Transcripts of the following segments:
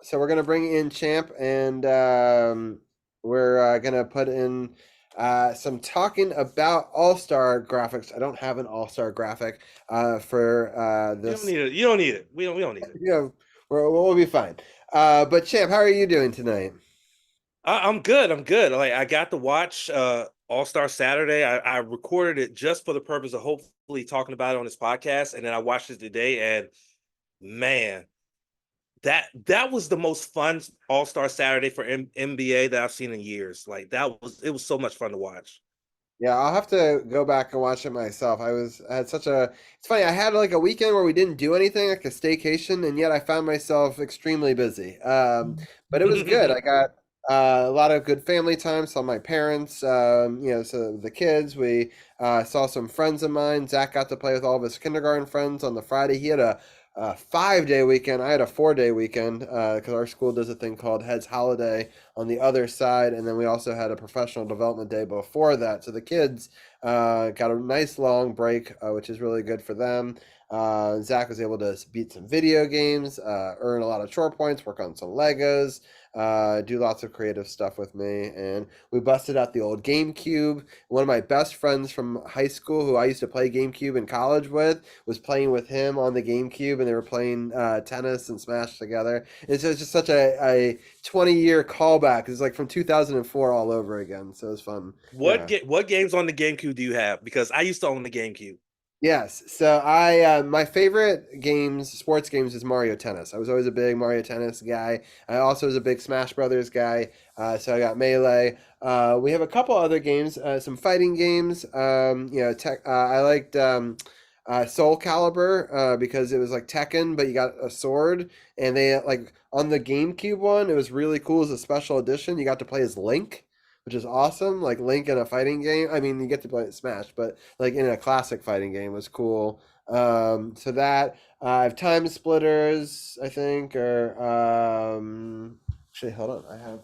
So we're gonna bring in Champ, and we're gonna put in some talking about All Star graphics. I don't have an All Star graphic for You don't this. need it. You don't need it. We don't need it. You know, we'll be fine. But Champ, how are you doing tonight? I'm good. I'm good. Like I got to watch All-Star Saturday. I recorded it just for the purpose of hopefully talking about it on this podcast, and then I watched it today. And man, that was the most fun All-Star Saturday for NBA that I've seen in years. Like it was so much fun to watch. Yeah, I'll have to go back and watch it myself. I had such a, it's funny, I had like a weekend where we didn't do anything, like a staycation, and yet I found myself extremely busy. But it was good. I got a lot of good family time, saw my parents, so the kids. We saw some friends of mine. Zach got to play with all of his kindergarten friends on the Friday. He had a 5 day weekend. I had a 4 day weekend because our school does a thing called Heads Holiday on the other side, and then we also had a professional development day before that. So the kids got a nice long break, which is really good for them. Zach was able to beat some video games, earn a lot of chore points, work on some Legos, do lots of creative stuff with me, and we busted out the old GameCube. One of my best friends from high school, who I used to play GameCube in college with, was playing with him on the GameCube, and they were playing tennis and Smash together. And so it's just such a 20-year callback. It's like from 2004 all over again. So it's fun. Yeah. What games on the GameCube do you have? Because I used to own the GameCube. Yes. So my favorite games, sports games, is Mario Tennis. I was always a big Mario Tennis guy. I also was a big Smash Brothers guy. So I got Melee. We have a couple other games, some fighting games. I liked Soul Calibur because it was like Tekken, but you got a sword. And they like on the GameCube one, it was really cool as a special edition. You got to play as Link, which is awesome. Like Link in a fighting game. I mean, you get to play it Smash, but like in a classic fighting game was cool. So that I have Time Splitters, I think, or actually, hold on, I have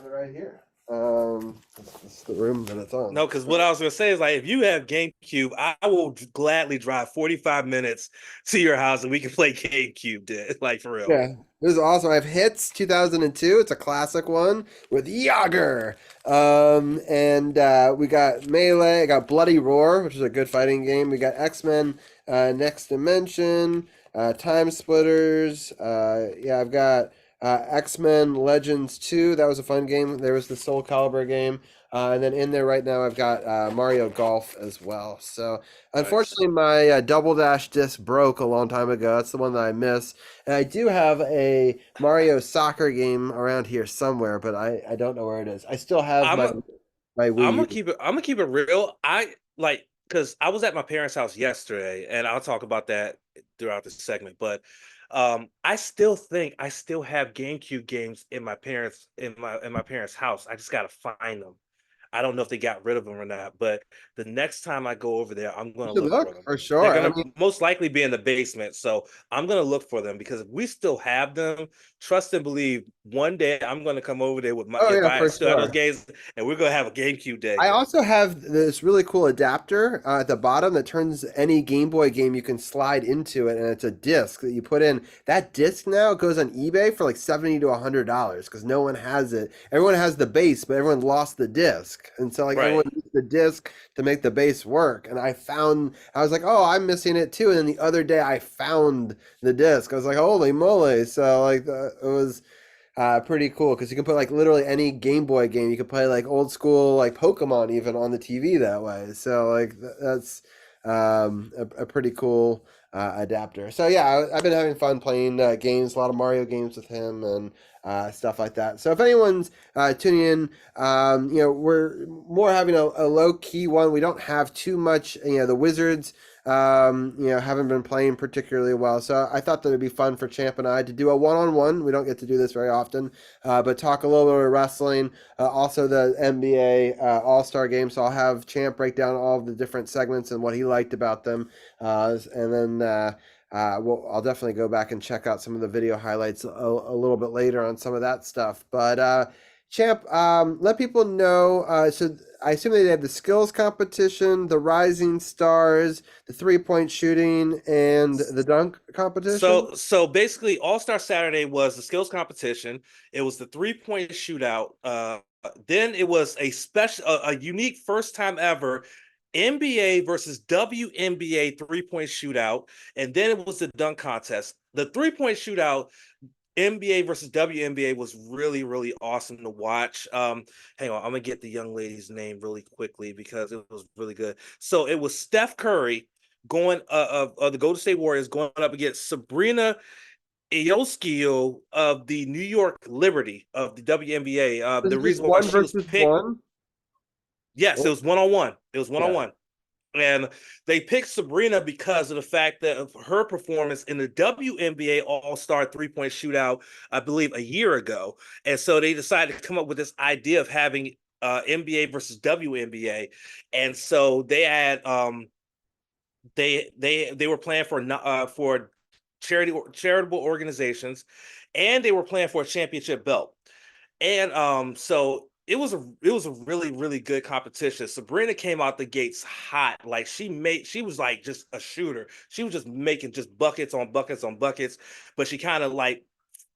it right here. This is the room that it's on. No, because what I was gonna say is like if you have GameCube, I will gladly drive 45 minutes to your house and we can play GameCube. Like for real. Yeah, this is awesome. I have Hits 2002. It's a classic one with Yager. And we got Melee. I got Bloody Roar, which is a good fighting game. We got X-Men Next Dimension, Time Splitters. Yeah, I've got X-Men Legends 2. That was a fun game. There was the Soul Calibur game. And then in there right now, I've got Mario Golf as well. So Nice. unfortunately, my Double Dash disc broke a long time ago. That's the one that I miss. And I do have a Mario soccer game around here somewhere, but I don't know where it is. I still have I'm my I'm Wii gonna U. keep it. I'm gonna keep it real. I like because I was at my parents' house yesterday, and I'll talk about that throughout the segment. But I still think I still have GameCube games in my parents' house. I just gotta find them. I don't know if they got rid of them or not, but the next time I go over there, I'm You gonna should look for look them. for They're sure. I gonna mean, most likely be in the basement, so I'm gonna look for them because if we still have them, trust and believe, one day I'm gonna come over there with my oh if yeah, I for still have those sure. games, and we're gonna have a GameCube day. I also have this really cool adapter at the bottom that turns any Game Boy game you can slide into it, and it's a disc that you put in. That disc now goes on eBay for like $70 to $100 because no one has it. Everyone has the base, but everyone lost the disc, and so like everyone Right. used the disc to make the base work. And I was like, oh, I'm missing it too. And then the other day, I found the disc. I was like, holy moly! So like it was pretty cool because you can put like literally any Game Boy game. You can play like old school like Pokemon even on the TV that way. So like that's a pretty cool adapter. So yeah, I've been having fun playing games, a lot of Mario games with him and stuff like that. So if anyone's tuning in, we're more having a low key one. We don't have too much. The Wizards haven't been playing particularly well. So I thought that it'd be fun for Champ and I to do a one-on-one. We don't get to do this very often, but talk a little bit of wrestling, also the NBA All-Star Game. So I'll have Champ break down all of the different segments and what he liked about them, and then. I'll definitely go back and check out some of the video highlights a little bit later on some of that stuff. But Champ, let people know. So I assume they have the skills competition, the rising stars, the 3-point shooting, and the dunk competition. So basically, All Star Saturday was the skills competition. It was the 3-point shootout. Then it was a special, a unique first time ever NBA versus WNBA 3-point shootout, and then it was the dunk contest. The 3-point shootout, NBA versus WNBA, was really, really awesome to watch. Hang on, I'm gonna get the young lady's name really quickly because it was really good. So it was Steph Curry going of the Golden State Warriors going up against Sabrina Ioskio of the New York Liberty of the WNBA. Was The it just reason why one she was versus picked, one? yes, it Oh, was one on one. It was one on yeah. one. And they picked Sabrina because of the fact that of her performance in the WNBA All Star 3-point shootout, I believe, a year ago. And so they decided to come up with this idea of having NBA versus WNBA. And so they had they were playing for charitable organizations, and they were playing for a championship belt. And so it was a really, really good competition. Sabrina came out the gates hot. Like she was like just a shooter. She was just making just buckets on buckets on buckets, but she kind of like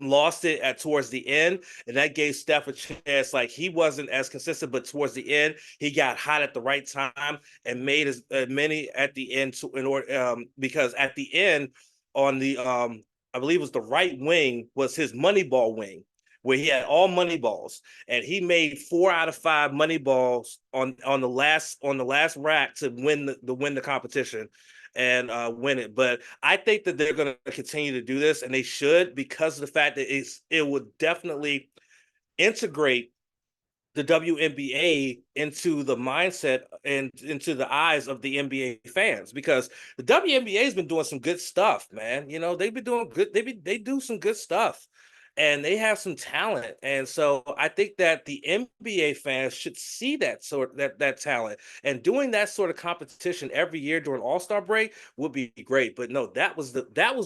lost it at towards the end, and that gave Steph a chance. Like he wasn't as consistent, but towards the end, he got hot at the right time and made as many at the end in order because at the end on the I believe it was the right wing was his money ball wing where he had all money balls, and he made 4 out of 5 money balls on the last rack to win the competition and win it. But I think that they're going to continue to do this, and they should, because of the fact that it would definitely integrate the WNBA into the mindset and into the eyes of the NBA fans, because the WNBA has been doing some good stuff, man. You know, they've been doing good. They do some good stuff, and they have some talent. And so I think that the NBA fans should see that talent, and doing that sort of competition every year during All Star break would be great. But no, that was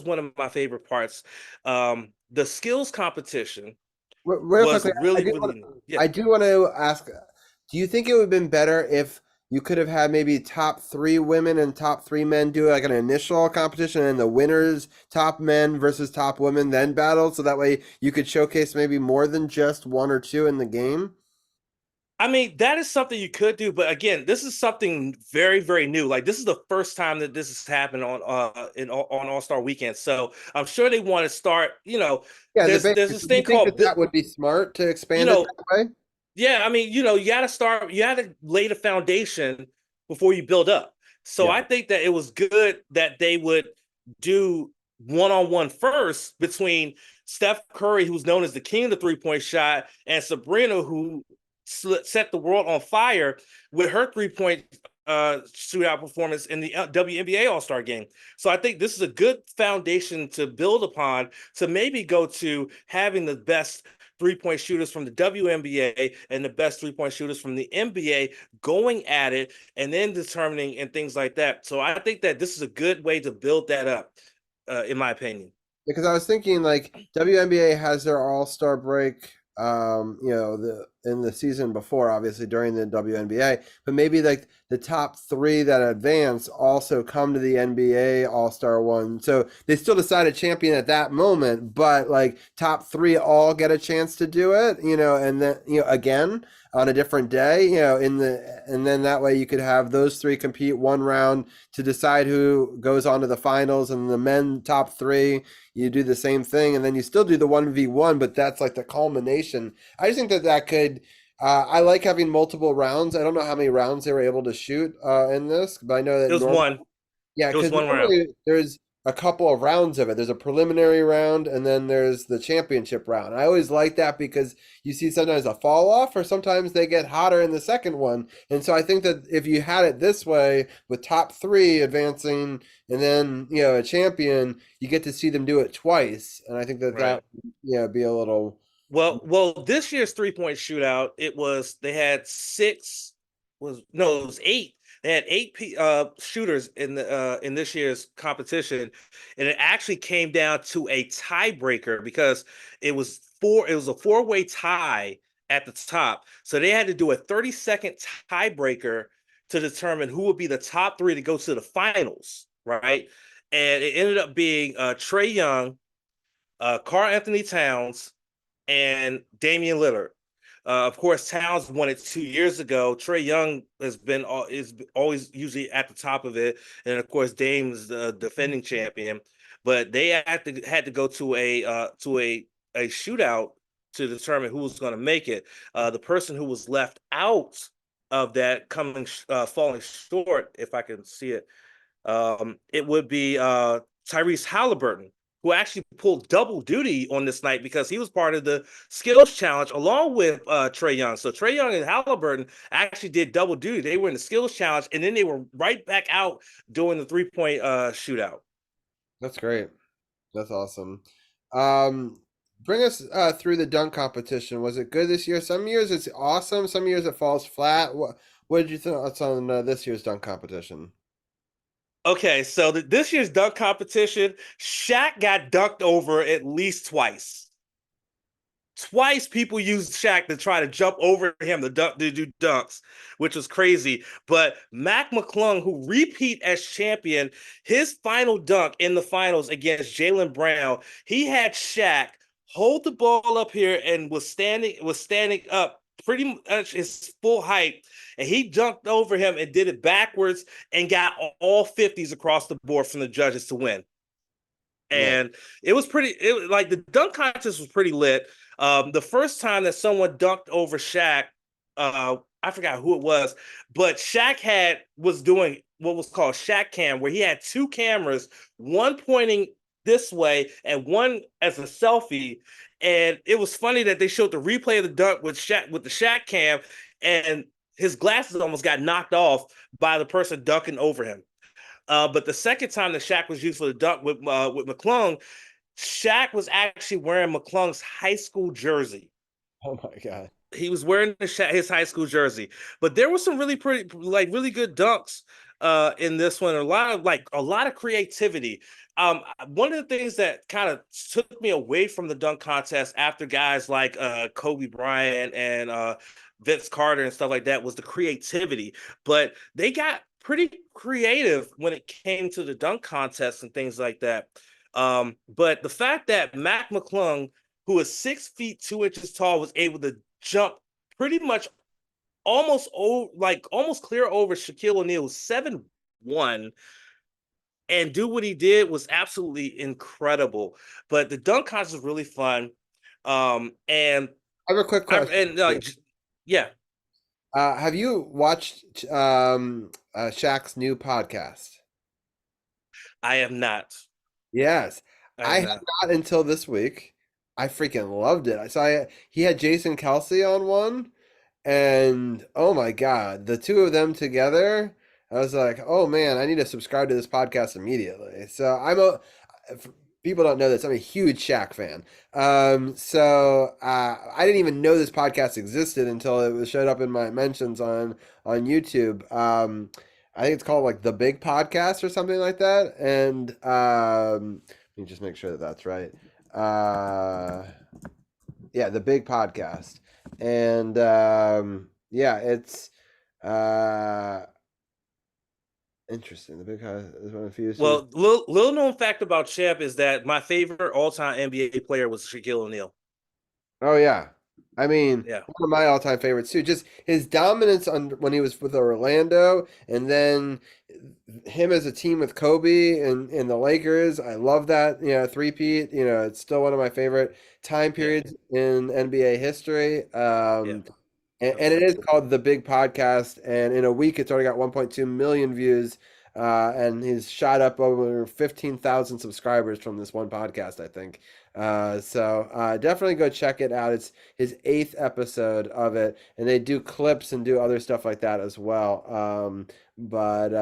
one of my favorite parts. The skills competition Real was quickly, really, really, yeah. I do want to ask, do you think it would have been better if you could have had maybe top three women and top three men do like an initial competition and the winners, top men versus top women, then battle, so that way you could showcase maybe more than just one or two in the game? I mean, that is something you could do, but again, this is something very, very new. Like this is the first time that this has happened on All Star Weekend. So I'm sure they want to start. You know, Yeah, the there's basics. this Do you thing think called that that would be smart to you expand it know that way? yeah. I mean, you know, you got to lay the foundation before you build up. So Yeah. I think that it was good that they would do one on one first between Steph Curry, who's known as the king of the 3-point shot, and Sabrina, who set the world on fire with her 3-point shootout performance in the WNBA All Star game. So I think this is a good foundation to build upon to maybe go to having the best 3-point shooters from the WNBA and the best 3-point shooters from the NBA going at it and then determining and things like that. So I think that this is a good way to build that up, in my opinion. Because I was thinking like WNBA has their All Star break, the in the season before, obviously during the WNBA, but maybe like the top three that advance also come to the NBA All Star one. So they still decide a champion at that moment, but like top three all get a chance to do it, and then again on a different day, and then that way you could have those three compete one round to decide who goes on to the finals, and the men top three you do the same thing, and then you still do the 1v1, but that's like the culmination. I just think that that could. I like having multiple rounds. I don't know how many rounds they were able to shoot in this, but I know that It was normally, one. yeah, It was because one round. normally there's a couple of rounds of it. There's a preliminary round, and then there's the championship round. I always like that because you see sometimes a fall off, or sometimes they get hotter in the second one. And so I think that if you had it this way with top three advancing, and then a champion, you get to see them do it twice. And I think that Right. that be a little. This year's 3-point shootout, it was they had six was no, it was eight. They had shooters in this year's competition, and it actually came down to a tiebreaker because it was a four-way tie at the top. So they had to do a 30-second tiebreaker to determine who would be the top three to go to the finals, right? And it ended up being Trae Young, Karl Anthony Towns, and Damian Lillard. Of course, Towns won it 2 years ago. Trae Young is always usually at the top of it, and of course, Dame's the defending champion. But they had to go to a shootout to determine who was going to make it. The person who was left out of that falling short, if I can see it, it would be Tyrese Halliburton, who actually pulled double duty on this night because he was part of the skills challenge along with Trae Young. So Trae Young and Halliburton actually did double duty. They were in the skills challenge, and then they were right back out doing the 3-point shootout. That's great. That's awesome. Bring us through the dunk competition. Was it good this year? Some years it's awesome. Some years it falls flat. What did you think on this year's dunk competition? Okay, so this year's dunk competition, Shaq got dunked over at least twice. Twice people used Shaq to try to jump over him to do dunks, which was crazy. But Mac McClung, who repeat as champion, his final dunk in the finals against Jaylen Brown, he had Shaq hold the ball up here and was standing up pretty much his full height, and he dunked over him and did it backwards and got all 50s across the board from the judges to win. Yeah. And like the dunk contest was pretty lit. The first time that someone dunked over Shaq, I forgot who it was, but Shaq was doing what was called Shaq Cam, where he had two cameras, one pointing this way and one as a selfie. And it was funny that they showed the replay of the dunk with the Shaq Cam, and his glasses almost got knocked off by the person dunking over him. But the second time that Shaq was used for the dunk with McClung, Shaq was actually wearing McClung's high school jersey. Oh my God. He was wearing his high school jersey. But there were some really good dunks in this one. A lot of creativity. One of the things that kind of took me away from the dunk contest after guys like Kobe Bryant and Vince Carter and stuff like that was the creativity. But they got pretty creative when it came to the dunk contest and things like that. But the fact that Mac McClung, who is 6 feet 2 inches tall, was able to jump pretty much almost clear over Shaquille O'Neal, 7'1", and do what he did was absolutely incredible. But the dunk contest was really fun. And I have a quick question. Yeah. Have you watched Shaq's new podcast? I have not. Yes. I I have had not. not until this week. I freaking loved it. He had Jason Kelsey on one, and oh my God, the two of them together, I was like, oh man, I need to subscribe to this podcast immediately. So people don't know this, I'm a huge Shaq fan. I didn't even know this podcast existed until it was showed up in my mentions on YouTube. I think it's called like The Big Podcast or something like that. And let me just make sure that that's right. Yeah, The Big Podcast. And yeah, it's interesting. The Big Podcast is one of the few. Well, little known fact about Champ is that my favorite all-time NBA player was Shaquille O'Neal. Oh yeah, I mean Yeah. one of my all-time favorites too. Just his dominance on when he was with Orlando, and then him as a team with Kobe and the Lakers. I love that. Three-peat. It's still one of my favorite time Yeah. periods in NBA history. Yeah. And it is called The Big Podcast. And in a week, it's already got 1.2 million views. And he's shot up over 15,000 subscribers from this one podcast, I think. So definitely go check it out. It's his 8th episode of it. And they do clips and do other stuff like that as well. But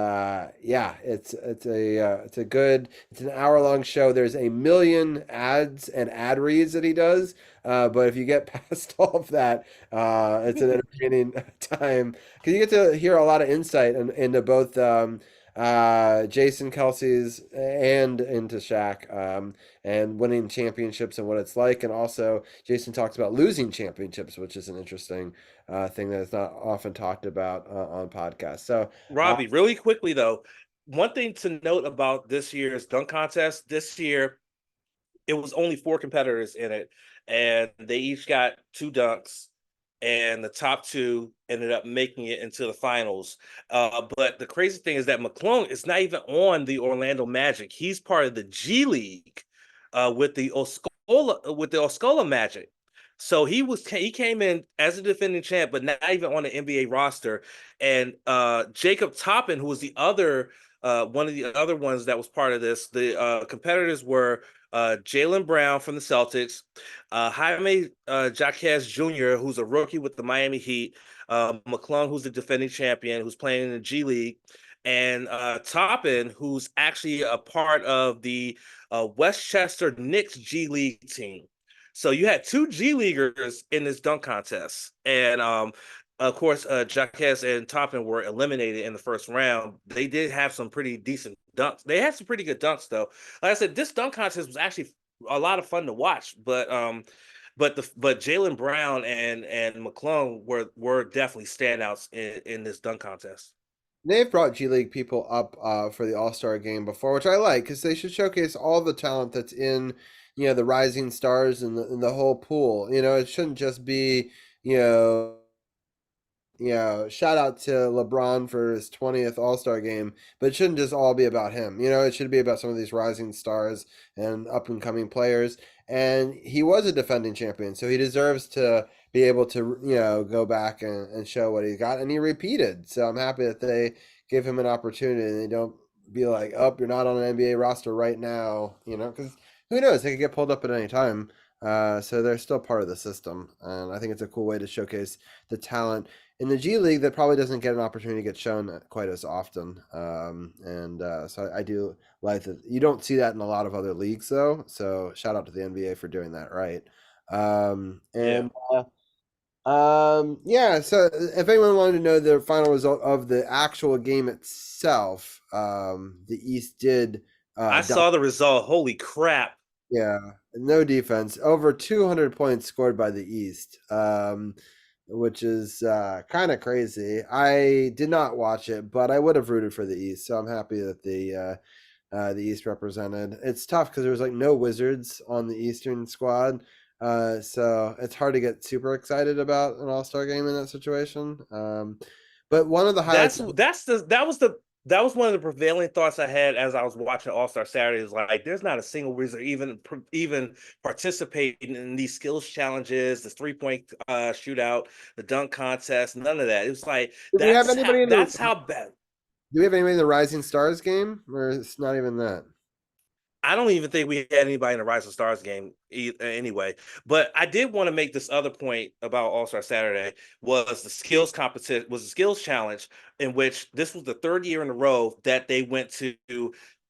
yeah, it's an hour-long show. There's a million ads and ad reads that he does. But if you get past all of that, it's an entertaining time because you get to hear a lot of insight into both Jason Kelsey's and into Shaq, and winning championships and what it's like. And also, Jason talks about losing championships, which is an interesting thing that is not often talked about on podcasts. So, Robbie, really quickly though, one thing to note about this year's dunk contest this year, it was only four competitors in it, and they each got two dunks, and the top two ended up making it into the finals. But the crazy thing is that McClung is not even on the Orlando Magic. He's part of the G League with the Oscola Magic. So he came in as a defending champ, but not even on the NBA roster. And Jacob Toppin, who was the other one of the other ones that was part of this, the competitors were Jaylen Brown from the Celtics, Jaime Jaquez Jr., who's a rookie with the Miami Heat, McClung, who's the defending champion, who's playing in the G League, and Toppin, who's actually a part of the Westchester Knicks G League team. So you had two G Leaguers in this dunk contest, and of course, Jaquez and Toppin were eliminated in the first round. They did have some pretty decent dunks. They had some pretty good dunks, though. Like I said, this dunk contest was actually a lot of fun to watch. But Jaylen Brown and McClung were definitely standouts in this dunk contest. they've brought G League people up for the All Star game before, which I like because they should showcase all the talent that's in, the rising stars and the whole pool. It shouldn't just be, you know, shout out to LeBron for his 20th All Star game, but it shouldn't just all be about him. It should be about some of these rising stars and up and coming players. And he was a defending champion, so he deserves to be able to, go back and show what he got. And he repeated. So I'm happy that they give him an opportunity and they don't be like, oh, you're not on an NBA roster right now, because who knows? They could get pulled up at any time. So they're still part of the system. And I think it's a cool way to showcase the talent in the G League that probably doesn't get an opportunity to get shown quite as often. So I do like that. You don't see that in a lot of other leagues, though. So shout out to the NBA for doing that right. Um, Yeah, and yeah. So if anyone wanted to know the final result of the actual game itself, the East did. I saw the result. Holy crap! Yeah, no defense. Over 200 points scored by the East, which is kind of crazy. I did not watch it, but I would have rooted for the East, so I'm happy that the East represented. It's tough because there was like no Wizards on the Eastern squad, so it's hard to get super excited about an All Star game in that situation. But one of the highlights. That was one of the prevailing thoughts I had as I was watching All Star Saturday. Is like, there's not a single Wizard even participating in these skills challenges, the 3-point shootout, the dunk contest, none of that. It was like Do we have anybody in the? that's how bad. Do we have anybody in the Rising Stars game, or it's not even that? I don't even think we had anybody in the Rise of Stars game anyway. But I did want to make this other point about All Star Saturday was the skills competition, was the skills challenge, in which this was the third year in a row that they went to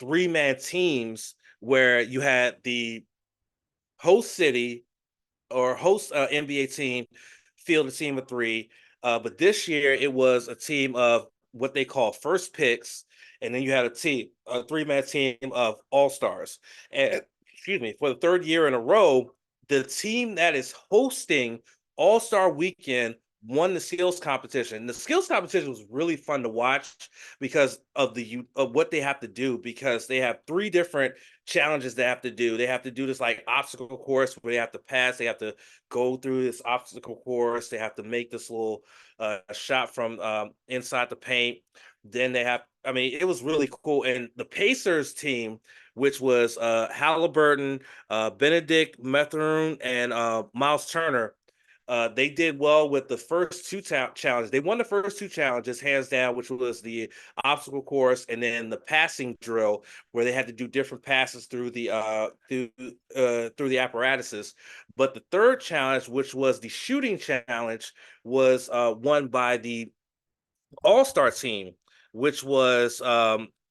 three-man teams where you had the host city or host NBA team field a team of three. But this year it was a team of what they call first picks, and then you had a three-man team of all stars. And excuse me, for the third year in a row, the team that is hosting All Star Weekend won the skills competition. The skills competition was really fun to watch because of what they have to do, because they have three different challenges they have to do. They have to do this like obstacle course where they have to pass, they have to go through this obstacle course, they have to make this little shot from inside the paint. Then they have, I mean, it was really cool. And the Pacers team, which was Halliburton, Benedict Mathurin, and Miles Turner, they did well with the first two challenges. They won the first two challenges hands down, which was the obstacle course and then the passing drill, where they had to do different passes through the apparatuses. But the third challenge, which was the shooting challenge, was won by the All-Star team, which was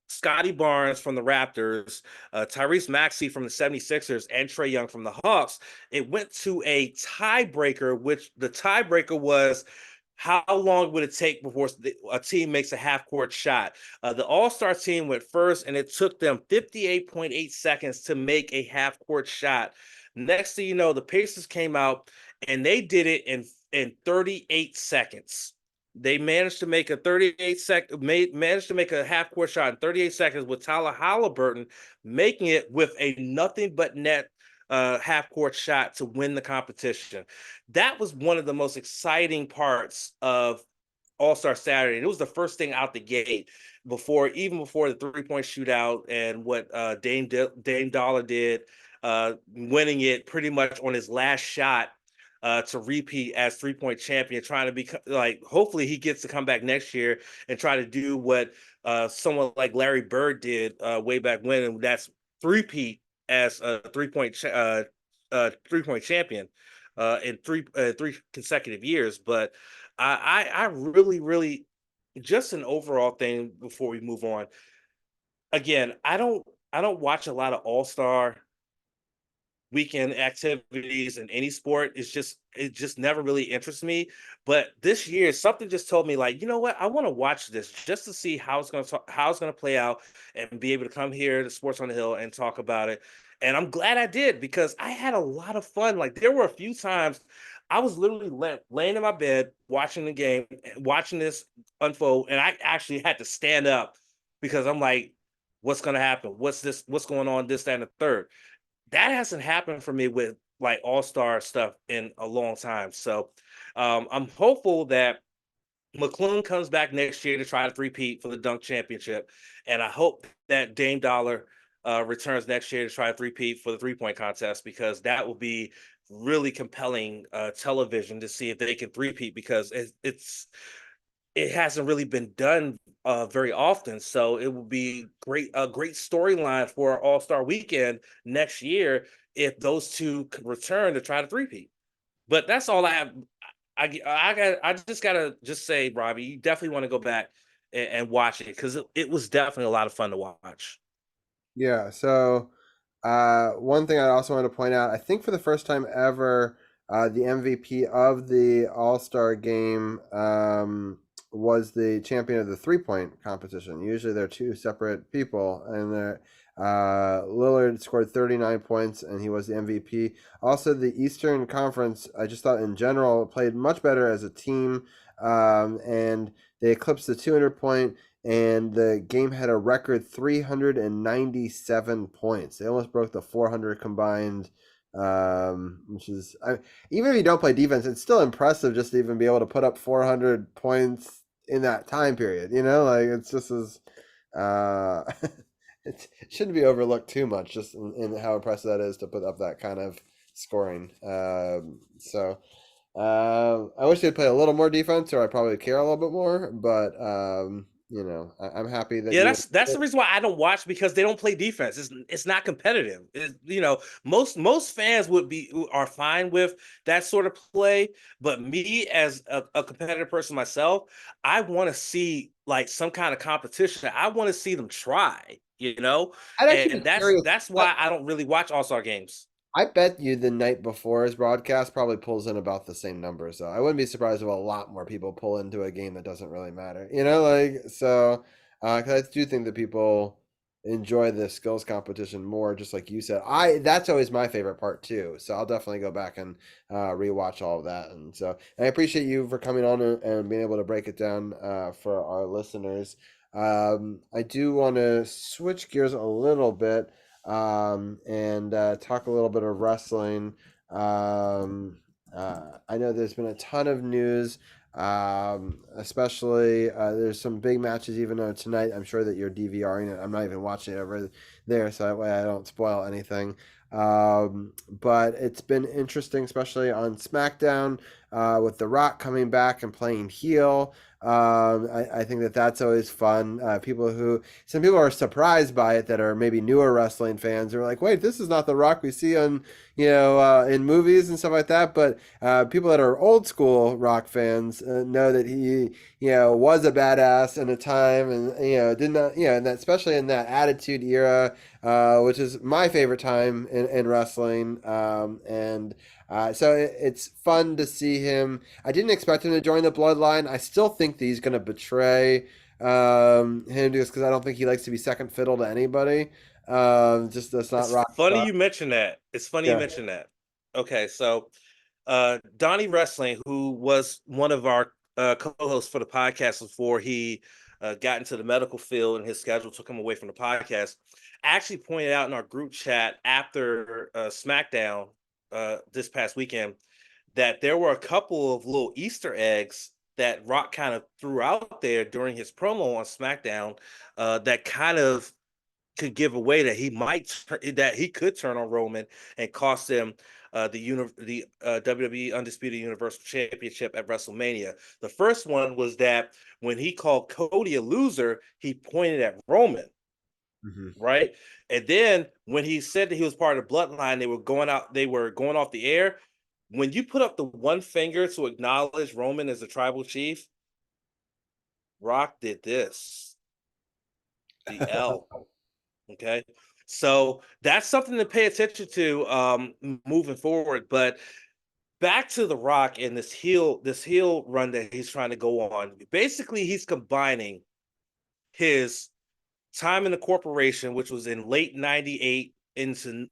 Scotty Barnes from the Raptors, Tyrese Maxey from the 76ers, and Trae Young from the Hawks. It went to a tiebreaker, which the tiebreaker was how long would it take before a team makes a half court shot? The All Star team went first, and it took them 58.8 seconds to make a half court shot. Next thing you know, the Pacers came out and they did it in 38 seconds. They managed to make a 38 managed to make a half court shot in 38 seconds with Tyler Halliburton making it with a nothing but net half court shot to win the competition. That was one of the most exciting parts of All-Star Saturday. And it was the first thing out the gate before the three-point shootout and what Dame Dollar did, winning it pretty much on his last shot to repeat as three-point champion, trying to be like, hopefully he gets to come back next year and try to do what someone like Larry Bird did way back when, and that's three-peat as a three-point champion in three consecutive years. But I really, really, just an overall thing before we move on. Again, I don't watch a lot of all-star weekend activities in any sport. It just never really interests me. But this year, something just told me, like, you know what, I want to watch this just to see how it's gonna play out and be able to come here to Sports on the Hill and talk about it. And I'm glad I did because I had a lot of fun. Like, there were a few times I was literally laying in my bed watching the game, watching this unfold, and I actually had to stand up because I'm like, what's gonna happen? What's this? What's going on? This, that, and the third. That hasn't happened for me with like all-star stuff in a long time. So I'm hopeful that McClung comes back next year to try to three-peat for the dunk championship. And I hope that Dame Dollar returns next year to try to three-peat for the three-point contest, because that will be really compelling television to see if they can three-peat, because it hasn't really been done very often. So it will be a great storyline for All Star Weekend next year if those two could return to try to three-peat. But that's all I have. I just gotta just say, Robbie, you definitely want to go back and watch it, because it was definitely a lot of fun to watch. Yeah. So, one thing I also want to point out, I think for the first time ever, the MVP of the All Star game was the champion of the 3-point competition. Usually they're two separate people, and Lillard scored 39 points, and he was the MVP. Also, the Eastern Conference, I just thought in general, played much better as a team, and they eclipsed the 200-point, and the game had a record 397 points. They almost broke the 400 combined, which is, even if you don't play defense, it's still impressive just to even be able to put up 400 points in that time period. Like, it's just as it shouldn't be overlooked too much, just in how impressive that is to put up that kind of scoring. So I wish they'd play a little more defense, or I probably care a little bit more. But I'm happy that Yeah, you. that's the reason why I don't watch, because they don't play defense. It's not competitive. Most fans are fine with that sort of play, but me as a competitive person myself, I want to see like some kind of competition. I want to see them try, I'd actually and be curious. that's why I don't really watch All-Star games. I bet you the night before his broadcast probably pulls in about the same numbers. So I wouldn't be surprised if a lot more people pull into a game that doesn't really matter. Like, so. Because I do think that people enjoy the skills competition more, just like you said. That's always my favorite part too. So I'll definitely go back and rewatch all of that. And so I appreciate you for coming on and being able to break it down for our listeners. I do want to switch gears a little bit and talk a little bit of wrestling. I know there's been a ton of news, especially there's some big matches. Even though tonight, I'm sure that you're DVRing it. I'm not even watching it over there, so that way I don't spoil anything. But it's been interesting, especially on SmackDown, with The Rock coming back and playing heel. I think that that's always fun. Some people are surprised by it that are maybe newer wrestling fans. They're like, wait, this is not The Rock we see on, in movies and stuff like that. But people that are old school Rock fans know that he, was a badass in a time, and did not, and that, especially in that Attitude Era, which is my favorite time in wrestling. And so it's fun to see see him. I didn't expect him to join the Bloodline. I still think that he's going to betray him just because I don't think he likes to be second fiddle to anybody. Just that's not It's rock funny style. you mention that. It's funny you Yeah. mention that. Okay, so Donnie Wrestling, who was one of our co-hosts for the podcast before he got into the medical field and his schedule took him away from the podcast, actually pointed out in our group chat after SmackDown this past weekend that there were a couple of little Easter eggs that Rock kind of threw out there during his promo on SmackDown that kind of could give away that that he could turn on Roman and cost him the WWE Undisputed Universal Championship at WrestleMania. The first one was that when he called Cody a loser, he pointed at Roman, Hmm. right? And then when he said that he was part of the Bloodline, they were going off the air. When you put up the one finger to acknowledge Roman as a tribal chief, Rock did this, the L. Okay. So that's something to pay attention to moving forward. But back to The Rock and this heel run that he's trying to go on. Basically, he's combining his time in the corporation, which was in late 98 into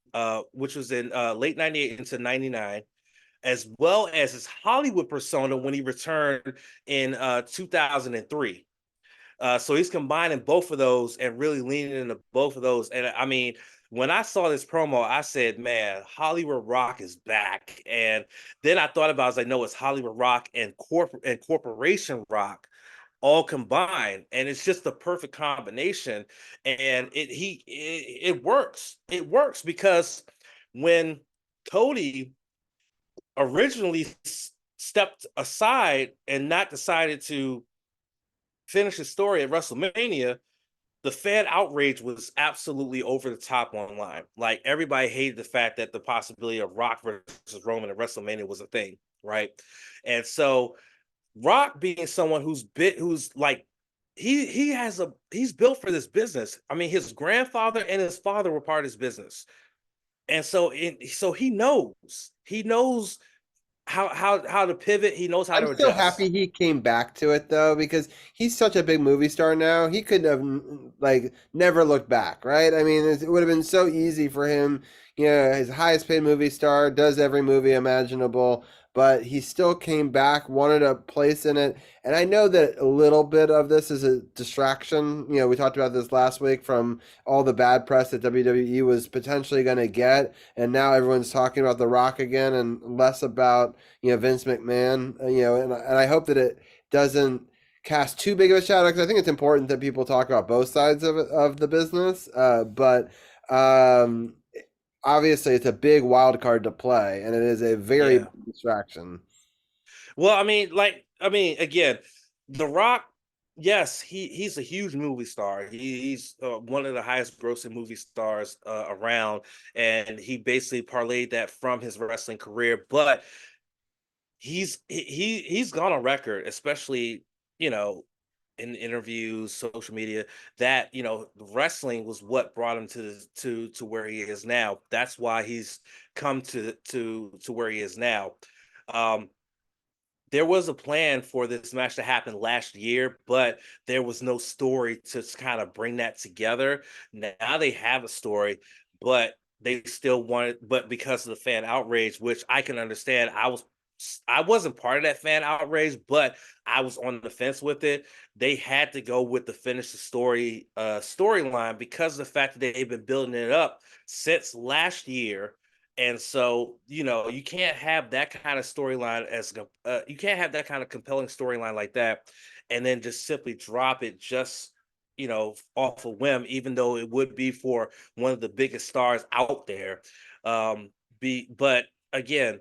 which was in late 98 into 99, as well as his Hollywood persona when he returned in 2003. So he's combining both of those and really leaning into both of those. And I mean, when I saw this promo, I said, man, Hollywood Rock is back. And then I thought about it, I was like, no, it's Hollywood Rock and Corporation Rock all combined. And it's just the perfect combination. And it works. It works because when Cody originally stepped aside and not decided to finish his story at WrestleMania, the fan outrage was absolutely over the top online. Like everybody hated the fact that the possibility of Rock versus Roman at WrestleMania was a thing, right? And so Rock being someone who's like he's built for this business. I mean, his grandfather and his father were part of his business. And so he knows how to pivot, he knows how I'm to so adjust. happy he came back to it though, because he's such a big movie star now. He could have like never looked back, right? I mean, it would have been so easy for him. You know, his highest paid movie star does every movie imaginable, but he still came back, wanted a place in it. And I know that a little bit of this is a distraction. You know, we talked about this last week from all the bad press that WWE was potentially going to get, and now everyone's talking about The Rock again and less about Vince McMahon, and I hope that it doesn't cast too big of a shadow because I think it's important that people talk about both sides of the business. But um, obviously, it's a big wild card to play, and it is a very Yeah. big distraction. Well, again, The Rock, yes, he's a huge movie star. He's one of the highest grossing movie stars around, and he basically parlayed that from his wrestling career. But he's gone on record, especially you know in interviews, social media, that wrestling was what brought him to where he is now. That's why he's come to where he is now. Um, there was a plan for this match to happen last year, but there was no story to kind of bring that together. Now they have a story, but they still wanted, but because of the fan outrage, which I can understand, I wasn't part of that fan outrage, but I was on the fence with it. They had to go with the finish the storyline because of the fact that they've been building it up since last year. And so, you can't have that kind of storyline you can't have that kind of compelling storyline like that, and then just simply drop it just, off a whim, even though it would be for one of the biggest stars out there. But again,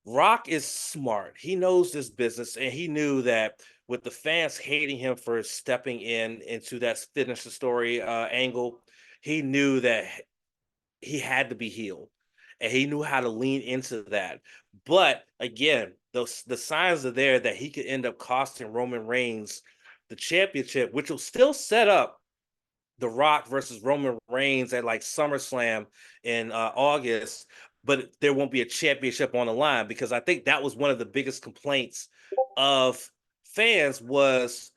Rock is smart. He knows this business, and he knew that with the fans hating him for stepping into that finish the story angle, he knew that he had to be healed and he knew how to lean into that. But again, the signs are there that he could end up costing Roman Reigns the championship, which will still set up The Rock versus Roman Reigns at like SummerSlam in August. but there won't be a championship on the line, because I think that was one of the biggest complaints of fans, was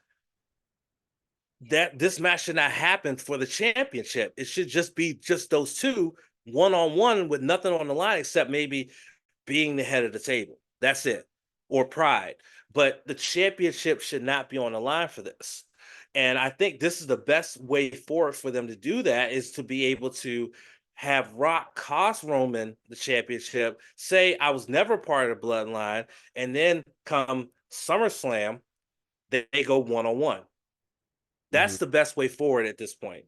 that this match should not happen for the championship. It should just be just those two one on one with nothing on the line except maybe being the head of the table. That's it. Or pride. But the championship should not be on the line for this. And I think this is the best way forward for them to do that, is to be able to have Rock cost Roman the championship, say I was never part of the bloodline, and then come SummerSlam, they go one on one. Mhm. That's the best way forward at this point.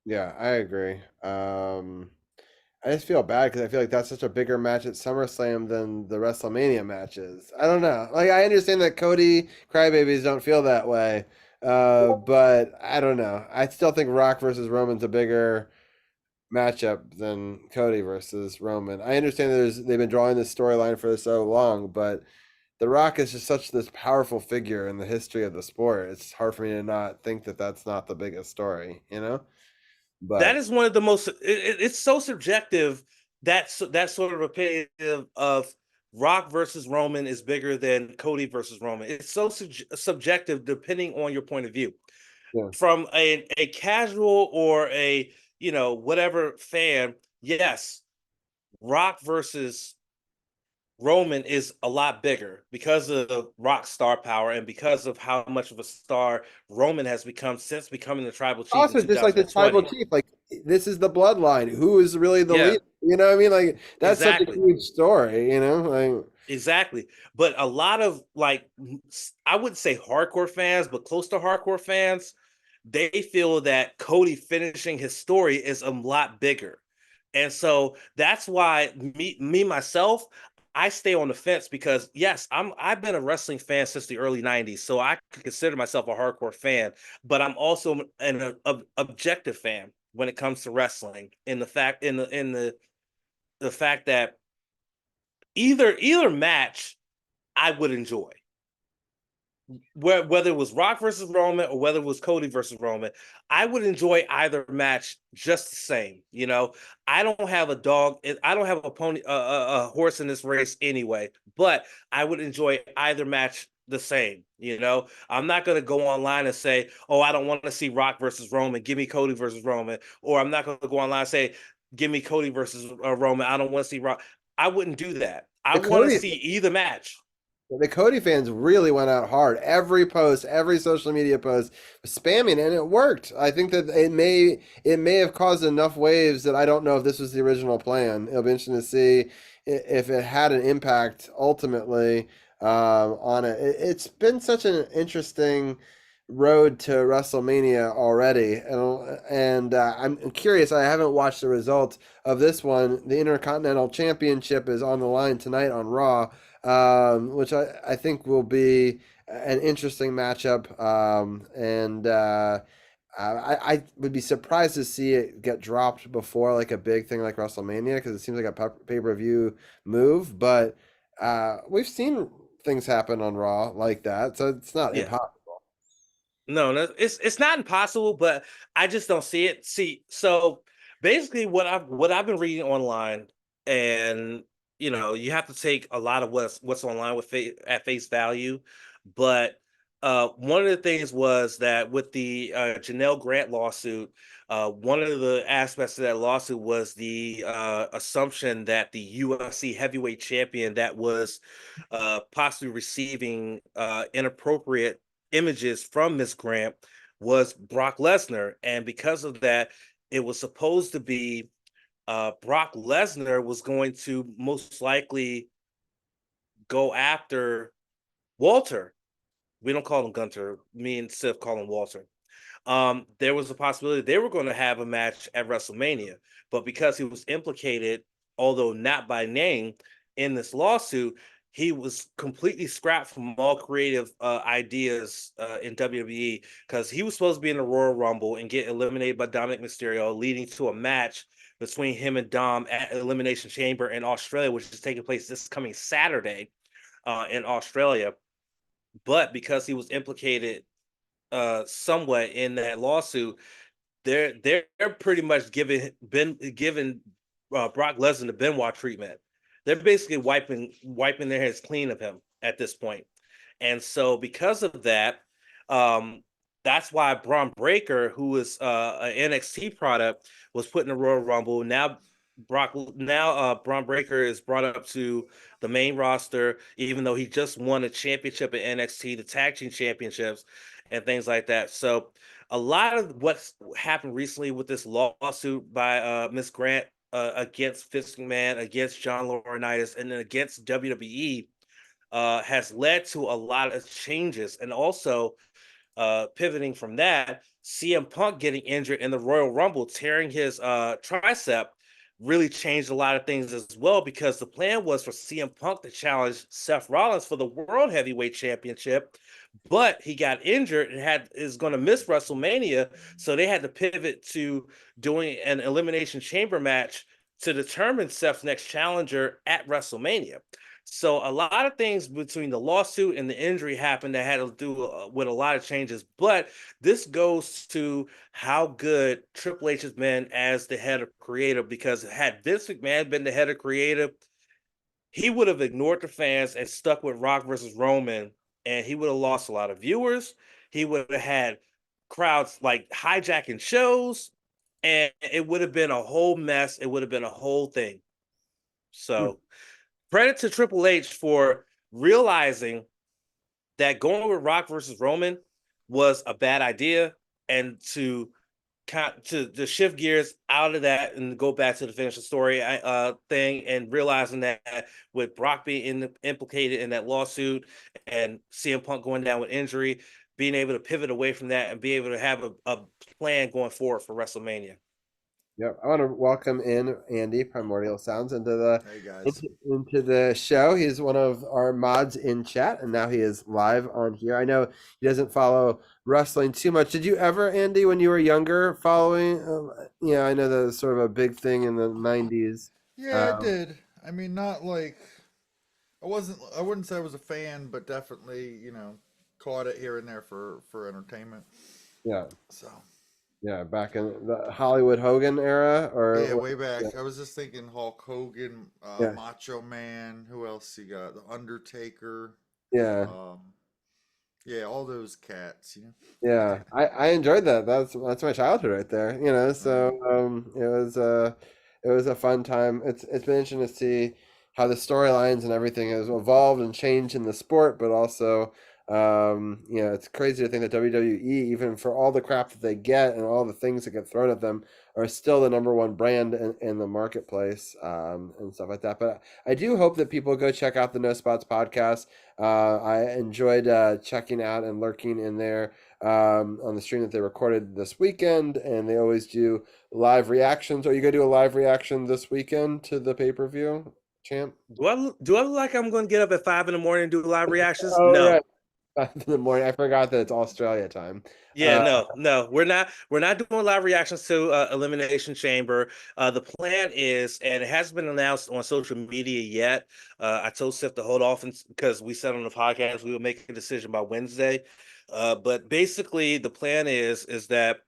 Yeah, I agree. I just feel bad because I feel like that's such a bigger match at SummerSlam than the WrestleMania matches. I don't know. Like, I understand that Cody crybabies don't feel that way, but I don't know. I still think Rock versus Roman's a bigger matchup than Cody versus Roman. I understand they've been drawing this storyline for so long, but The Rock is just such this powerful figure in the history of the sport. It's hard for me to not think that that's not the biggest story, you know? That But is one of the most. It's so subjective. That sort of opinion of Rock versus Roman is bigger than Cody versus Roman. It's so subjective depending on your point of view. yeah. From a casual or a whatever fan, yes, Rock versus Roman is a lot bigger because of Rock's star power and because of how much of a star Roman has become since becoming the tribal chief in Also, just like the tribal 2020. chief, like this is the bloodline. Who is really the Yeah, leader? You know what I mean? Like that's such a exactly. huge story. You know, like Exactly. But a lot of I wouldn't say hardcore fans, but close to hardcore fans, they feel that Cody finishing his story is a lot bigger. And so that's why me myself, I stay on the fence, because yes, I've been a wrestling fan since the early 90s. So I could consider myself a hardcore fan, but I'm also an objective fan when it comes to wrestling, in the fact that either match I would enjoy. Whether it was Rock versus Roman or whether it was Cody versus Roman, I would enjoy either match just the same. I don't have a dog. I don't have a pony, a horse in this race anyway. But I would enjoy either match the same. I'm not going to go online and say, "Oh, I don't want to see Rock versus Roman. Give me Cody versus Roman." Or I'm not going to go online and say, "Give me Cody versus Roman. I don't want to see Rock." I wouldn't do that. I the want to Cody see either match. The Cody fans really went out hard. Every post, every social media post was spamming, and it worked. I think that it may have caused enough waves that I don't know if this was the original plan. It'll be interesting to see if it had an impact ultimately on it. It's been such an interesting road to WrestleMania already, and I'm curious. I haven't watched the results of this one. The Intercontinental Championship is on the line tonight on Raw, which I think will be an interesting matchup. I would be surprised to see it get dropped before like a big thing like WrestleMania, because it seems like a pay-per-view move. But we've seen things happen on Raw like that, so it's not Yeah. impossible. No, no, it's not impossible, but I just don't see it. See, so basically, what I've been reading online, and you have to take a lot of what's online at face value, but one of the things was that with the Janelle Grant lawsuit, one of the aspects of that lawsuit was the assumption that the UFC heavyweight champion that was possibly receiving inappropriate images from Miss Grant was Brock Lesnar. And because of that, it was supposed to be Brock Lesnar was going to most likely go after Walter. We don't call him Gunter. Me and Sif call him Walter. There was a possibility they were going to have a match at WrestleMania, but because he was implicated, although not by name, in this lawsuit, he was completely scrapped from all creative ideas in WWE, because he was supposed to be in the Royal Rumble and get eliminated by Dominic Mysterio, leading to a match between him and Dom at Elimination Chamber in Australia, which is taking place this coming Saturday in Australia. But because he was implicated somewhat in that lawsuit, they're pretty much given been given Brock Lesnar the Benoit treatment. They're basically wiping their hands clean of him at this point. And so because of that, um, that's why Braun Breaker, who is an NXT product, was put in the Royal Rumble. Now Braun Breaker is brought up to the main roster, even though he just won a championship at NXT, the tag team championships, and things like that. So a lot of what's happened recently with this lawsuit by Miss Grant against Vince McMahon, against John Laurinaitis, and then against WWE has led to a lot of changes. And also, pivoting from that, CM Punk getting injured in the Royal Rumble, tearing his tricep, really changed a lot of things as well, because the plan was for CM Punk to challenge Seth Rollins for the World Heavyweight Championship, but he got injured and is going to miss WrestleMania, so they had to pivot to doing an Elimination Chamber match to determine Seth's next challenger at WrestleMania. So a lot of things between the lawsuit and the injury happened that had to do with a lot of changes. But this goes to how good Triple H has been as the head of creative. Because had Vince McMahon been the head of creative, he would have ignored the fans and stuck with Rock versus Roman, and he would have lost a lot of viewers. He would have had crowds like hijacking shows, and it would have been a whole mess. It would have been a whole thing. Hmm. So credit to Triple H for realizing that going with Rock versus Roman was a bad idea, and to shift gears out of that and go back to the finish the story thing, and realizing that with Brock being implicated in that lawsuit and CM Punk going down with injury, being able to pivot away from that and be able to have a plan going forward for WrestleMania. Yep, I want to welcome in Andy Primordial Sounds Hey guys. into the show. He's one of our mods in chat, and now he is live on here. I know he doesn't follow wrestling too much. Did you ever, Andy, when you were younger, following? I know that was sort of a big thing in the '90s. Yeah, I did. I mean, not like I wouldn't say I was a fan, but definitely, caught it here and there for entertainment. Yeah, So, yeah, back in the Hollywood Hogan era, yeah, or way back. yeah, I was just thinking Hulk Hogan, yeah, Macho Man, who else you got? The Undertaker. yeah. Um, yeah, all those cats. Yeah, I enjoyed that. That's my childhood right there. Right. So it was a fun time. It's been interesting to see how the storylines and everything has evolved and changed in the sport, but also it's crazy to think that WWE, even for all the crap that they get and all the things that get thrown at them, are still the number one brand in the marketplace, and stuff like that. But I do hope that people go check out the No Spots podcast. I enjoyed checking out and lurking in there on the stream that they recorded this weekend, and they always do live reactions. Are you going to do a live reaction this weekend to the pay-per-view, champ? Do I look like I'm going to get up at 5 in the morning and do live reactions? Oh, No. right. 5 in the morning. I forgot that it's Australia time. Yeah, no, we're not. We're not doing live reactions to Elimination Chamber. The plan is, and it hasn't been announced on social media yet. I told Sif to hold off because we said on the podcast we will make a decision by Wednesday. But basically, the plan is that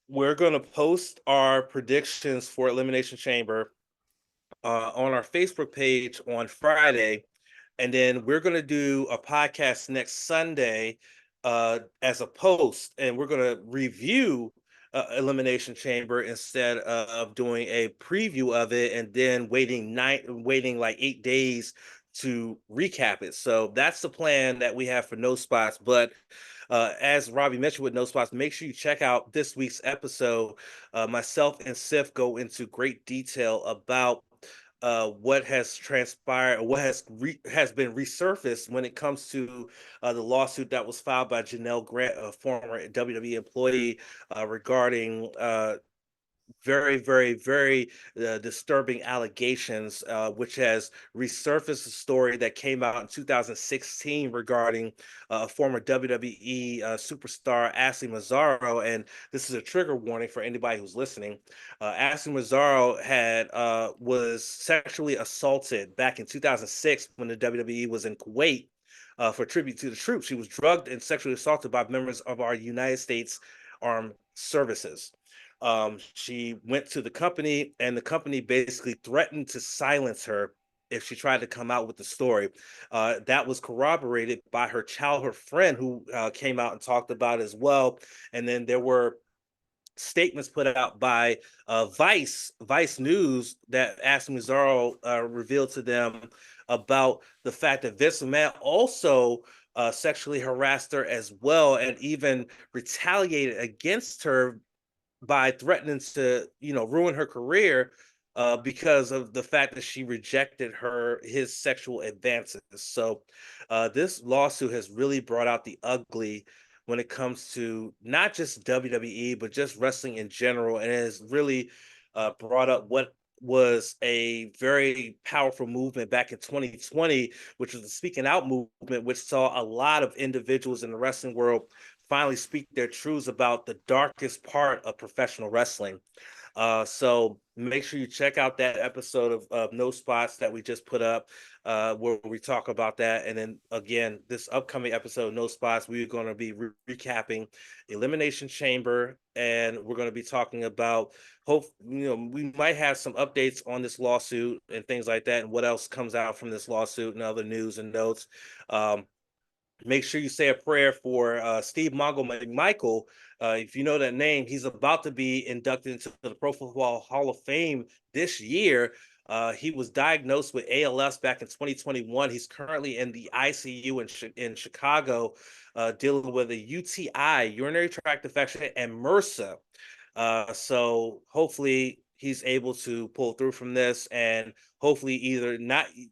we're going to post our predictions for Elimination Chamber on our Facebook page on Friday, and then we're going to do a podcast next Sunday as a post, and we're going to review Elimination Chamber instead of doing a preview of it and then waiting like 8 days to recap it. So that's the plan that we have for No Spots. But as Robbie mentioned with No Spots, make sure you check out this week's episode. Myself and Sif go into great detail about what has transpired, or what has been resurfaced when it comes to the lawsuit that was filed by Janelle Grant, a former WWE employee, regarding very, very, very disturbing allegations, which has resurfaced a story that came out in 2016 regarding former WWE superstar Ashley Mazzaro. And this is a trigger warning for anybody who's listening. Ashley Mazzaro was sexually assaulted back in 2006 when the WWE was in Kuwait. For tribute to the troops, she was drugged and sexually assaulted by members of our United States Armed Services. She went to the company, and the company basically threatened to silence her if she tried to come out with the story. That was corroborated by her childhood friend, who came out and talked about it as well. And then there were statements put out by Vice News that Ashley Mazzaro revealed to them about the fact that Vince McMahon also sexually harassed her as well, and even retaliated against her by threatening to, ruin her career because of the fact that she rejected his sexual advances. So this lawsuit has really brought out the ugly when it comes to not just WWE but just wrestling in general, and it has really brought up what was a very powerful movement back in 2020, which was the speaking out movement, which saw a lot of individuals in the wrestling world finally speak their truths about the darkest part of professional wrestling. So make sure you check out that episode of No Spots that we just put up, where we talk about that. And then again, this upcoming episode, No Spots, we're going to be recapping Elimination Chamber, and we're going to be talking about we might have some updates on this lawsuit and things like that, and what else comes out from this lawsuit and other news and notes. Make sure you say a prayer for Steve Mongo McMichael. If you know that name, he's about to be inducted into the Pro Football Hall of Fame this year. He was diagnosed with ALS back in 2021. He's currently in the ICU in Chicago, dealing with a UTI, urinary tract infection, and MRSA. So hopefully he's able to pull through from this, and hopefully either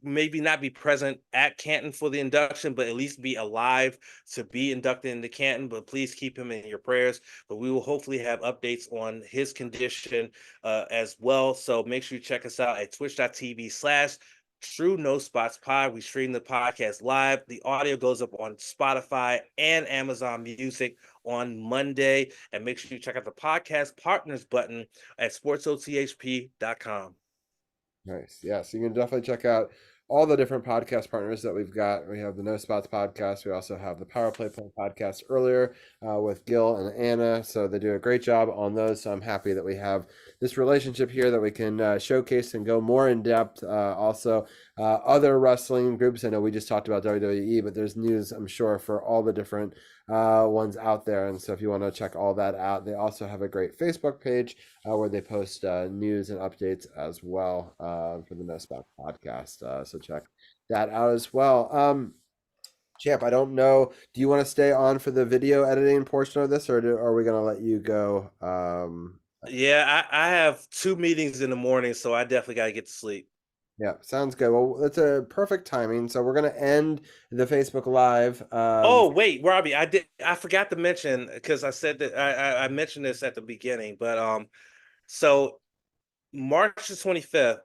maybe not be present at Canton for the induction, but at least be alive to be inducted into Canton. But please keep him in your prayers. But we will hopefully have updates on his condition as well. So make sure you check us out at twitch.tv/ True No Spots Pod. We stream the podcast live. The audio goes up on Spotify and Amazon Music on Monday. And make sure you check out the podcast partners button at sportsothp.com. Nice. Yeah. So you can definitely check out all the different podcast partners that we've got. We have the No Spots podcast. We also have the Power Play podcast earlier with Gil and Anna. So they do a great job on those. So I'm happy that we have this relationship here that we can showcase and go more in depth. Also, other wrestling groups. I know we just talked about WWE, but there's news, I'm sure, for all the different ones out there. And so if you want to check all that out, they also have a great Facebook page where they post news and updates as well for the No Spot podcast. So check that out as well. Champ, I don't know. Do you want to stay on for the video editing portion of this, or are we going to let you go? Yeah, I have 2 meetings in the morning, so I definitely got to get to sleep. Yeah, sounds good. Well, that's a perfect timing. So we're going to end the Facebook Live. Oh wait, Robbie, I forgot to mention, because I said that I mentioned this at the beginning, but so March the 25th,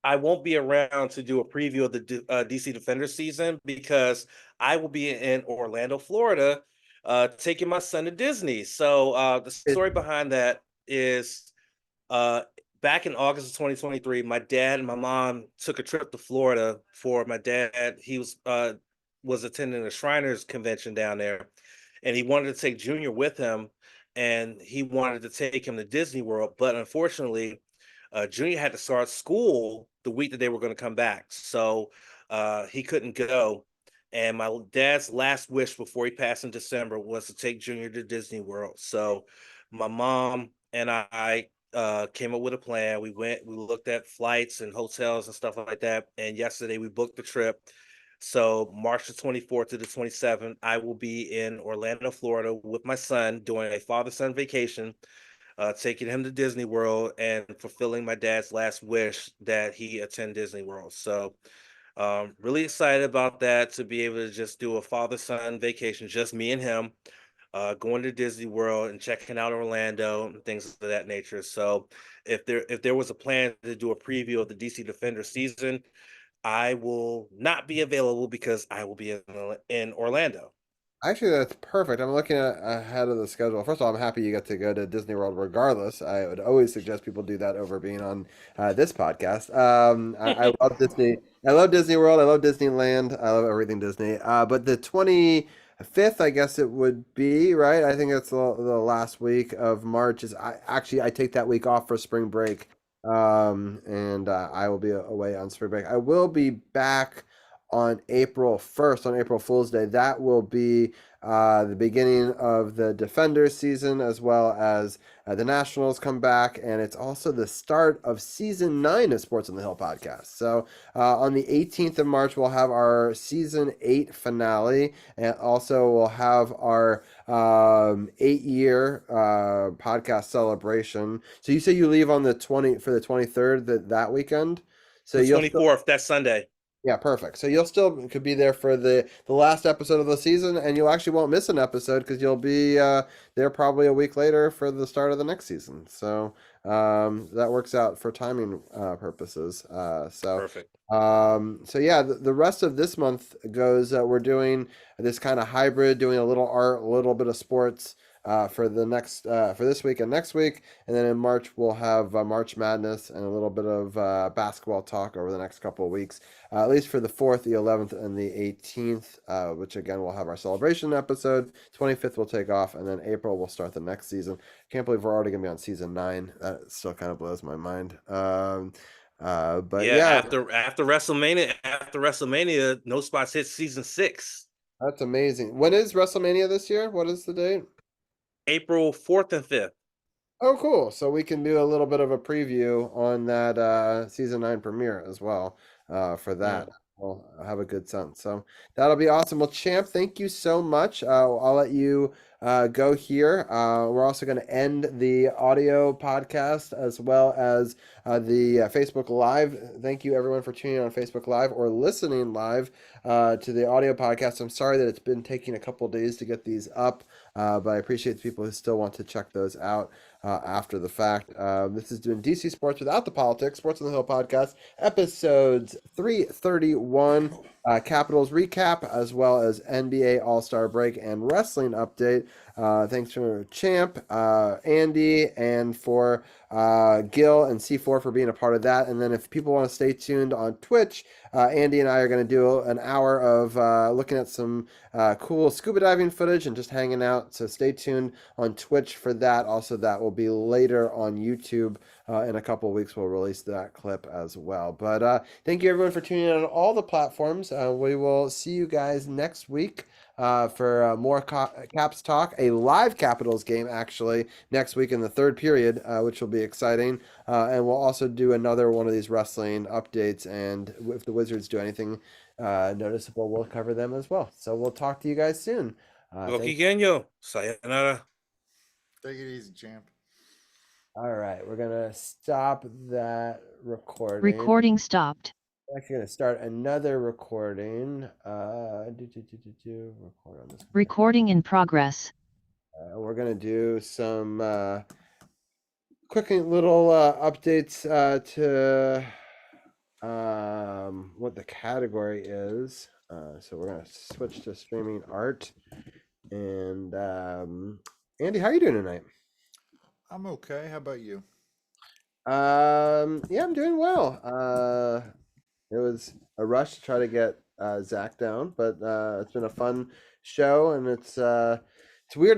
I won't be around to do a preview of the DC Defender season, because I will be in Orlando, Florida, taking my son to Disney. So the story behind that is, back in August of 2023, my dad and my mom took a trip to Florida. For my dad, he was attending a Shriners convention down there, and he wanted to take Junior with him, and he wanted to take him to Disney World. But unfortunately, Junior had to start school the week that they were going to come back, so he couldn't go. And my dad's last wish before he passed in December was to take Junior to Disney World. So my mom and I came up with a plan. We looked at flights and hotels and stuff like that. And yesterday we booked the trip. So March the 24th to the 27th, I will be in Orlando, Florida with my son doing a father-son vacation, taking him to Disney World and fulfilling my dad's last wish that he attend Disney World. So really excited about that, to be able to just do a father-son vacation, just me and him, going to Disney World and checking out Orlando and things of that nature. So if there was a plan to do a preview of the DC Defender season, I will not be available because I will be in Orlando. Actually, that's perfect. I'm looking ahead of the schedule. First of all, I'm happy you get to go to Disney World regardless. I would always suggest people do that over being on this podcast. I love Disney. I love Disney World. I love Disneyland. I love everything Disney. But the 5th, I guess it would be, right? I think that's the last week of March. I take that week off for spring break, and I will be away on spring break. I will be back on April 1st, on April Fool's Day. That will be the beginning of the Defenders season, as well as the Nationals come back, and it's also the start of season 9 of Sports on the Hill podcast. So on the 18th of March, we'll have our season 8 finale, and also we'll have our 8-year podcast celebration. So you say you leave on the 23rd that weekend. So The you'll 24th, that's Sunday. Yeah, perfect. So you'll still could be there for the last episode of the season, and you actually won't miss an episode because you'll be there probably a week later for the start of the next season. So that works out for timing purposes. Perfect. So yeah, the rest of this month goes. We're doing this kind of hybrid, doing a little art, a little bit of sports. For the next for this week and next week, and then in March we'll have March Madness and a little bit of basketball talk over the next couple of weeks, at least for the 4th, the 11th, and the 18th, which again we'll have our celebration episode. 25th we'll take off, and then April we'll start the next season. Can't believe we're already gonna be on season 9. That still kind of blows my mind. But yeah, after WrestleMania, No Spots hit season 6. that's amazing. When is WrestleMania this year? What is the date? April 4th and 5th. Oh, cool. So we can do a little bit of a preview on that season 9 premiere as well for that. We'll have a good sense. So that'll be awesome. Well, Champ, thank you so much. I'll let you go here. We're also going to end the audio podcast as well as the Facebook Live. Thank you, everyone, for tuning in on Facebook Live or listening live to the audio podcast. I'm sorry that it's been taking a couple days to get these up, but I appreciate the people who still want to check those out after the fact. This is doing DC Sports Without the Politics, Sports on the Hill podcast, episodes 331, Capitals recap, as well as NBA All-Star break and wrestling update. Thanks for Champ, Andy, and for Gil and C4 for being a part of that. And then if people want to stay tuned on Twitch, Andy and I are going to do an hour of looking at some cool scuba diving footage and just hanging out. So stay tuned on Twitch for that. Also, that will be later on YouTube. In a couple of weeks, we'll release that clip as well. But thank you, everyone, for tuning in on all the platforms. We will see you guys next week for more Caps talk. A live Capitals game, actually, next week in the 3rd period, which will be exciting. And we'll also do another one of these wrestling updates. And if the Wizards do anything noticeable, we'll cover them as well. So we'll talk to you guys soon. Gokigenyo. Sayonara. Take it easy, champ. All right, we're gonna stop that recording. Recording stopped. I'm actually gonna start another recording. Record on this. Recording in progress. We're gonna do some quick little updates to what the category is. So we're gonna switch to streaming art. And Andy, how are you doing tonight? I'm okay. How about you? Yeah, I'm doing well. It was a rush to try to get Zach down, but it's been a fun show, and it's weird